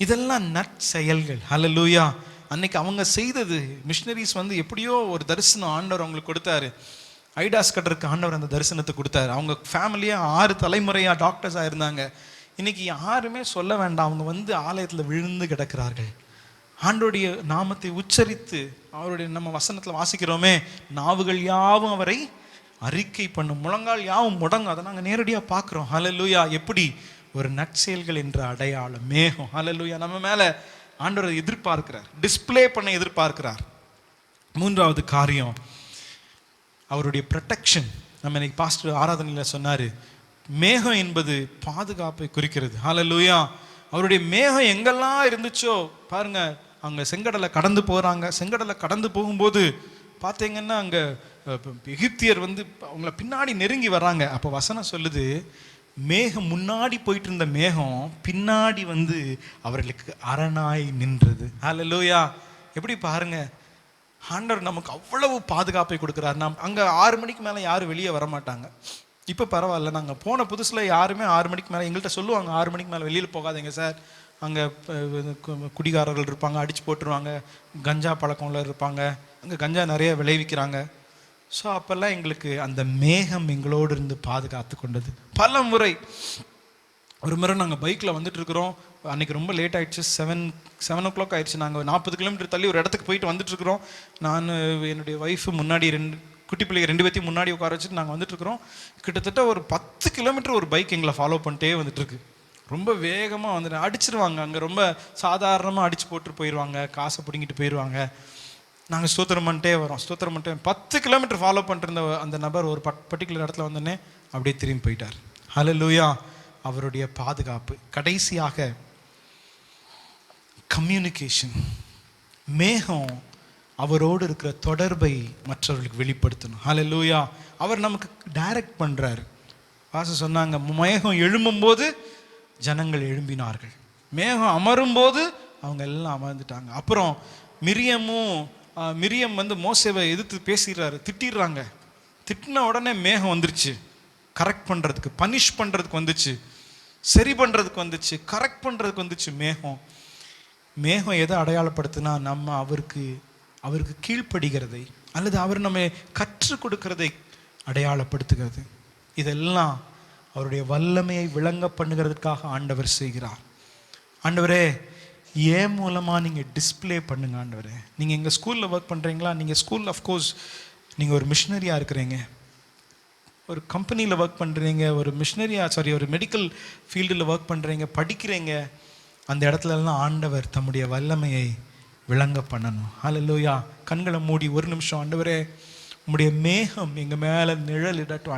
இதெல்லாம் நற்செயல்கள். ஹல்லேலூயா. அன்னைக்கு அவங்க செய்தது, மிஷினரிஸ் வந்து எப்படியோ ஒரு தரிசனம் ஆண்டவர் அவங்களுக்கு கொடுத்தாரு. ஐடாஸ் கட்டருக்கு ஆண்டவர் அந்த தரிசனத்தை கொடுத்தாரு. அவங்க ஃபேமிலியாக 6 தலைமுறையாக டாக்டர்ஸாக இருந்தாங்க. இன்றைக்கி யாருமே சொல்ல வேண்டாம், அவங்க வந்து ஆலயத்தில் விழுந்து கிடக்கிறார்கள். ஆண்டோடைய நாமத்தை உச்சரித்து, அவருடைய நம்ம வசனத்தில் வாசிக்கிறோமே, நாவுகள் யாவும் அவரை அறிக்கை பண்ணும், முழங்கால் யாவும் முடங்கும். அதை நாங்கள் நேரடியாக பார்க்குறோம். ஹல்லேலூயா. எப்படி ஒரு நற்செயல்கள் என்ற அடையாளம் மேகம். ஹல்லேலூயா. நம்ம மேலே ஆண்டவர் எதிர்பார்க்கிறார், டிஸ்பிளே பண்ண எதிர்பார்க்கிறார். 3வது காரியம், அவருடைய ப்ரொடெக்ஷன். நம்ம இன்னைக்கு பாஸ்டர் ஆராதனையில் சொன்னார், மேகம் என்பது பாதுகாப்பை குறிக்கிறது. ஹல்லேலூயா. அவருடைய மேகம் எங்கெல்லாம் இருந்துச்சோ பாருங்க, அங்கே செங்கடலை கடந்து போகிறாங்க. செங்கடலை கடந்து போகும்போது பார்த்தீங்கன்னா அங்கே எகிப்தியர் வந்து அவங்கள பின்னாடி நெருங்கி வர்றாங்க. அப்போ வசனம் சொல்லுது, மேகம் முன்னாடி போயிட்டு இருந்த மேகம் பின்னாடி வந்து அவர்களுக்கு அரணாய் நின்றது. ஹல்லேலூயா. எப்படி பாருங்க, ஆண்டவர் நமக்கு அவ்வளவு பாதுகாப்பை கொடுக்குறாரு. அங்கே 6 மணிக்கு மேலே யாரும் வெளியே வரமாட்டாங்க. இப்போ பரவாயில்ல. நாங்கள் போன புதுசில் யாருமே 6 மணிக்கு மேலே எங்கள்கிட்ட சொல்லுவாங்க, 6 மணிக்கு மேலே வெளியில் போகாதீங்க சார், அங்கே குடிகாரர்கள் இருப்பாங்க, அடித்து போட்டுருவாங்க, கஞ்சா பழக்கம்ல இருப்பாங்க, அங்கே கஞ்சா நிறைய விளைவிக்கிறாங்க. ஸோ அப்போல்லாம் எங்களுக்கு அந்த மேகம் எங்களோடு இருந்து பாதுகாத்து கொண்டது. பல முறை, ஒரு முறை நாங்கள் பைக்கில் வந்துட்டு இருக்கிறோம், அன்றைக்கி ரொம்ப லேட் ஆகிடுச்சு, 7 o'clock ஆகிடுச்சு. நாங்கள் 40 கிலோமீட்டர் தள்ளி ஒரு இடத்துக்கு போயிட்டு வந்துட்டுருக்குறோம். நான் என்னுடைய ஒய்ஃபு முன்னாடி, 2 குட்டி பிள்ளைங்க 2 பேத்தையும் முன்னாடி உட்கார வச்சுட்டு நாங்கள் வந்துட்டுருக்குறோம். கிட்டத்தட்ட ஒரு 10 கிலோமீட்டர் ஒரு பைக் எங்களை ஃபாலோ பண்ணிட்டே வந்துட்டுருக்கு. ரொம்ப வேகமாக வந்துட்டு அடிச்சிருவாங்க. அங்கே ரொம்ப சாதாரணமாக அடித்து போட்டு போயிடுவாங்க, காசை பிடிங்கிட்டு போயிடுவாங்க. நாங்கள் ஸ்தோத்திரம் பண்ணிட்டே வரோம். 10 கிலோமீட்டர் ஃபாலோ பண்ணிட்டு அந்த நபர் ஒரு பர்டிகுலர் இடத்துல வந்தோடனே அப்படியே திரும்பி போயிட்டார். ஹல்லேலூயா. அவருடைய பாதுகாப்பு. கடைசியாக கம்யூனிகேஷன். மேகம் அவரோடு இருக்கிற தொடர்பை மற்றவர்களுக்கு வெளிப்படுத்தணும். ஹல்லேலூயா. அவர் நமக்கு டைரக்ட் பண்ணுறாரு. வாச சொன்னாங்க, மேகம் எழும்பும்போது ஜனங்கள் எழும்பினார்கள், மேகம் அமரும்போது அவங்க எல்லாம் அமர்ந்துட்டாங்க. அப்புறம் மிரியம் வந்து மோசேவை எதிர்த்து பேசிடுறாரு, திட்டிடுறாங்க. திட்டின உடனே மேகம் வந்துருச்சு, கரெக்ட் பண்ணுறதுக்கு, பனிஷ் பண்ணுறதுக்கு வந்துச்சு, சரி பண்ணுறதுக்கு வந்துச்சு, கரெக்ட் பண்ணுறதுக்கு வந்துச்சு. மேகம் எதை அடையாளப்படுத்துனா, நம்ம அவருக்கு கீழ்ப்படுகிறதை அல்லது அவர் நம்ம கற்றுக் கொடுக்கிறதை அடையாளப்படுத்துகிறது. இதெல்லாம் அவருடைய வல்லமையை விளங்க பண்ணுகிறதுக்காக ஆண்டவர் செய்கிறார். ஆண்டவரே, ஏன் மூலமாக நீங்கள் டிஸ்பிளே பண்ணுங்க ஆண்டவரே. நீங்கள் எங்கள் ஸ்கூலில் ஒர்க் பண்ணுறீங்களா? நீங்கள் ஸ்கூலில் அஃப்கோர்ஸ் நீங்கள் ஒரு மிஷினரியாக இருக்கிறீங்க, ஒரு கம்பெனியில் ஒர்க் பண்ணுறீங்க, ஒரு மெடிக்கல் ஃபீல்டில் ஒர்க் பண்ணுறீங்க, படிக்கிறீங்க. அந்த இடத்துலலாம் ஆண்டவர் தம்முடைய வல்லமையை விளங்க பண்ணணும். ஹல்லேலூயா. கண்களை மூடி ஒரு நிமிஷம், ஆண்டவரே உம்முடைய மேகம் எங்கள் மேலே நிழலிடட்டும்.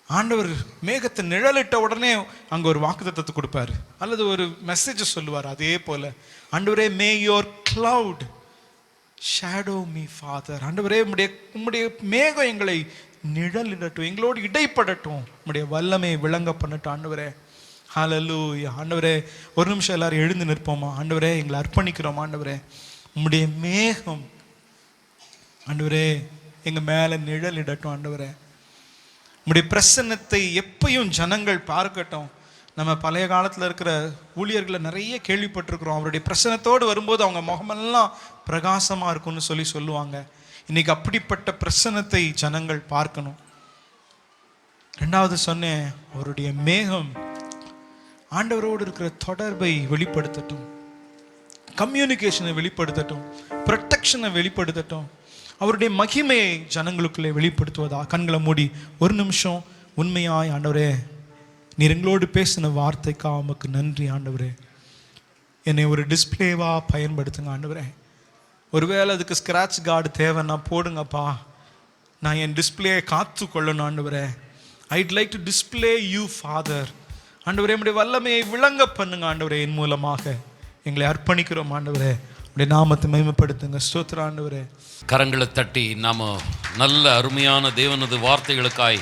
ஆண்டவர் மேகத்தை நிழலிட்ட உடனே அங்கே ஒரு வாக்குத்தத்தத்தை கொடுப்பாரு அல்லது ஒரு மெசேஜ் சொல்லுவார். அதே போல் ஆண்டவரே, மே your cloud shadow me father. ஆண்டவரே, உம்முடைய மேகம் எங்களை நிழலிடட்டும், எங்களோடு இடைப்படட்டும், உம்முடைய வல்லமையை விளங்க பண்ணட்டும். ஆண்டவரே, ஹல்லேலூயா. ஆண்டவரே, ஒரு நிமிஷம் எல்லாரும் எழுந்து நிற்போமா? ஆண்டவரே, எங்களை அர்ப்பணிக்கிறோம். ஆண்டவரே, உம்முடைய மேகம் ஆண்டவரே எங்க மேல நிழல் இடட்டும். ஆண்டவரே உம்முடைய பிரசன்னத்தை எப்பயும் ஜனங்கள் பார்க்கட்டும். நம்ம பழைய காலத்தில் இருக்கிற ஊழியர்களை நிறைய கேள்விப்பட்டிருக்கிறோம். அவருடைய பிரசன்னத்தோடு வரும்போது அவங்க முகமெல்லாம் பிரகாசமாக இருக்கும்னு சொல்லுவாங்க. இன்னைக்கு அப்படிப்பட்ட பிரசன்னத்தை ஜனங்கள் பார்க்கணும். ரெண்டாவது சொன்னேன், அவருடைய மேகம் ஆண்டவரோடு இருக்கிற தொடர்பை வெளிப்படுத்தட்டும், கம்யூனிகேஷனை வெளிப்படுத்தட்டும், ப்ரொடெக்ஷனை வெளிப்படுத்தட்டும், அவருடைய மகிமையை ஜனங்களுக்குள்ளே வெளிப்படுத்துவதா. கண்களை மூடி ஒரு நிமிஷம் உண்மையாய், ஆண்டவரே நீர் எங்களோடு பேசின வார்த்தைக்காக உமக்கு நன்றி ஆண்டவரே. என்னை ஒரு டிஸ்பிளேவா பயன்படுத்துங்க ஆண்டவரே. ஒருவேளை அதுக்கு ஸ்க்ராட்ச் கார்டு தேவைன்னா போடுங்கப்பா. நான் என் டிஸ்பிளேயை காத்து கொள்ளணும் ஆண்டவரே. I'd like to display you father. ஆண்டவரே நம்முடைய வல்லமையை விளங்க பண்ணுங்க ஆண்டவரே. என் மூலமாக எங்களை அர்ப்பணிக்கிறோம் ஆண்டவரே. உடைய நாமத்தை மகிமைப்படுத்துங்க. ஸ்தோத்திர ஆண்டவரே. கரங்களை தட்டி நாம நல்ல அருமையான தேவனது வார்த்தைகளுக்காய்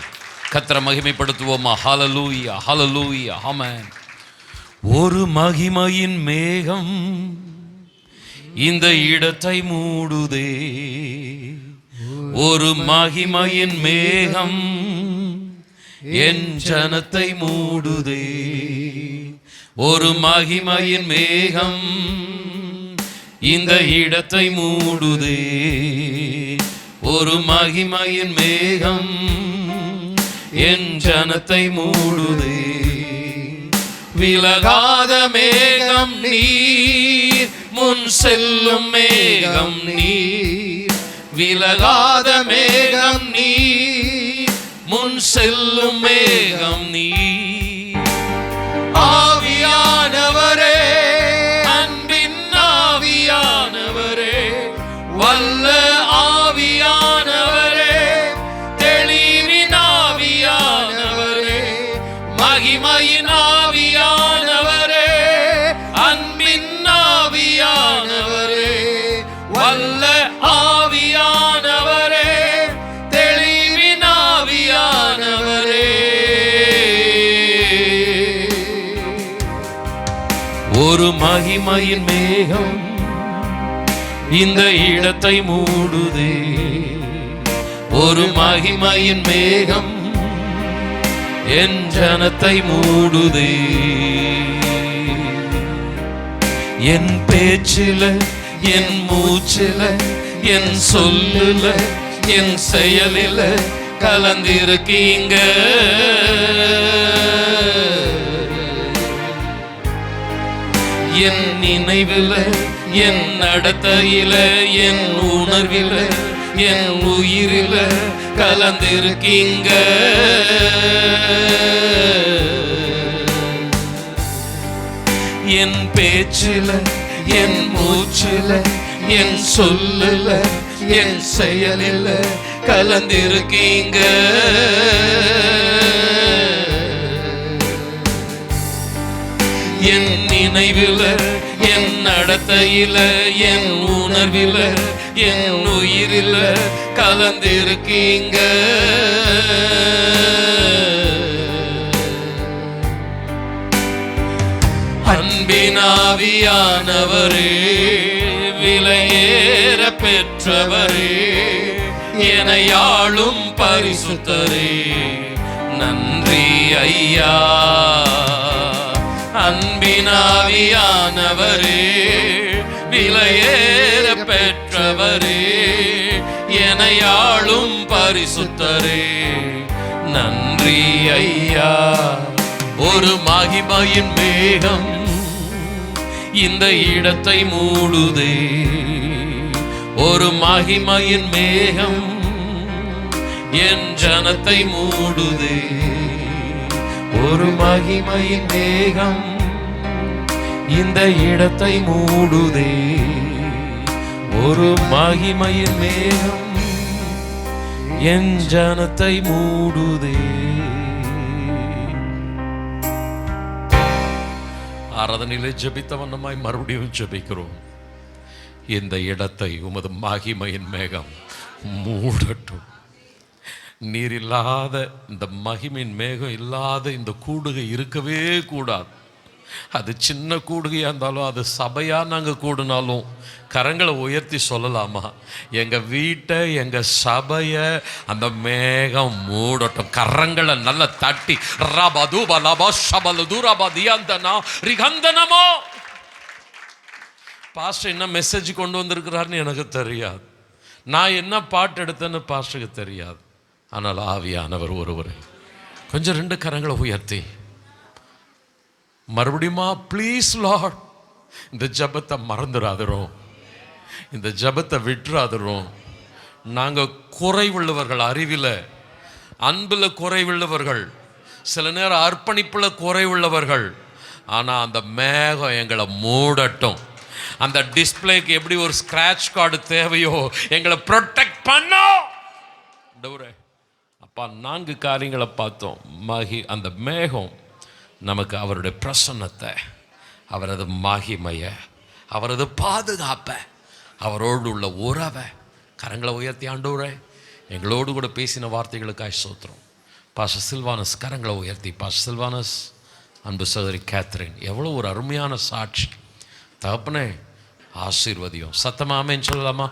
கர்த்தரை மகிமைப்படுத்துவோமா? ஹல்லேலூயா, ஹல்லேலூயா, ஆமென். ஒரு மகிமையின் மேகம் இந்த இடத்தை மூடுதே, ஒரு மகிமையின் மேகம் என் ஜனத்தை மூடுதே, ஒரு மகிமையின் மேகம் இந்த இடத்தை மூடுதே, ஒரு மகிமையின் மேகம் என் ஜனத்தை மூடுதே. விலகாத மேகம் நீர், முன் செல்லும் மேகம் நீர், விலகாத மேகம் நீர், முன் செல்லும் மேகம் நீர். ஆவியானவரே, அன்பின் ஆவியானவரே, வல்ல ஆவியானவரே, தெளிவின் ஆவியானவரே, மகிமையின் ஆவியானவரே, அன்பின் ஆவியானவரே, வல்ல ஆவியானவரே, தெளிவின் ஆவியானவரே. ஒரு மகிமையின் மேகம் இந்த இடத்தை மூடுதே, ஒரு மகிமையின் மேகம் என் ஜனத்தை மூடுதே. என் பேச்சில, என் மூச்சில, என் சொல்லுல, என் செயலில கலந்திருக்கீங்க. என் நினைவில, என் நடத்தையில, என் உணர்வில, என் உயிரில கலந்திருக்கீங்க. என் பேச்சில, என் மூச்சில, என் சொல்லுல, என் செயலில கலந்திருக்கீங்க. என் நினைவில, என் நடத்தையில, என் உணர்வில, என் உயிரில கலந்திருக்கீங்க. அன்பின் ஆவியானவரே, விலையேற பெற்றவரே, எனையாளும் பரிசுத்தரே, நன்றி ஐயா. அன்பின் ஆவியானவரே, விலையேற பெற்றவரே, எனையாளும் பரிசுத்தரே, நன்றி ஐயா. ஒரு மகிமையின் மேகம் இந்த இடத்தை மூடுதே, ஒரு மகிமையின் மேகம் என் ஜனத்தை மூடுதே, ஒரு மகிமையின் மேகம் இந்த இடத்தை மூடுதே, ஒரு மகிமையின் மேகம் என் ஜனத்தை மூடுதே. ஆராதனையிலே ஜெபித்த வண்ணமாய் மறுபடியும் ஜெபிக்கிறோம். இந்த இடத்தை உமது மகிமையின் மேகம் மூடட்டும். நீர் இல்லாத இந்த மகிமையின் மேகம் இல்லாத இந்த கூடுகை இருக்கவே கூடாது. அது சின்ன கூடுகையாக இருந்தாலும், அது சபையாக நாங்கள் கூடினாலும் கரங்களை உயர்த்தி சொல்லலாமா, எங்கள் வீட்டை எங்கள் சபையை அந்த மேகம் மூடட்டும். கரங்களை நல்லா தட்டி ரபது பலபா ஷபல தூரபா தியந்தனா ரிகந்தனமோ. பாஸ்டர் என்ன மெசேஜ் கொண்டு வந்திருக்கிறாருன்னு எனக்கு தெரியாது, நான் என்ன பாட்டு எடுத்தேன்னு பாஸ்டருக்கு தெரியாது. ஆனால் ஆவியானவர் ஒருவர் கொஞ்சம் 2 கரங்களை உயர்த்தி மறுபடியுமா, ப்ளீஸ் லார்ட், இந்த ஜபத்தை மறந்துடாதுறோம், இந்த ஜபத்தை விட்டுறாதுறோம். நாங்கள் குறைவுள்ளவர்கள், அறிவில் அன்பில் குறைவுள்ளவர்கள், சில நேரம் அர்ப்பணிப்பில் குறைவுள்ளவர்கள். ஆனால் அந்த மேகம் எங்களை மூடட்டும். அந்த டிஸ்பிளேக்கு எப்படி ஒரு ஸ்கிராட்ச் கார்டு தேவையோ எங்களை ப்ரொடெக்ட் பண்ணோம். அப்பா 4 காரியங்களை பார்த்தோம். அந்த மேகம் நமக்கு அவருடைய பிரசன்னத்தை, அவரது மகிமையை, அவரது பாதுகாப்பை, அவரோடு உள்ள உறவை. கரங்களை உயர்த்தி ஆண்டவரே, எங்களோடு கூட பேசின வார்த்தைகளுக்காக ஸ்தோத்திரம். பாஸ்டர் சில்வானஸ் கரங்களை உயர்த்தி. பாஸ்டர் சில்வானஸ், அன்பு சகோதரி கேத்ரின், எவ்வளோ ஒரு அருமையான சாட்சி. தகப்பனே ஆசீர்வதியும். சத்தமா ஆமென் சொல்லலாமா?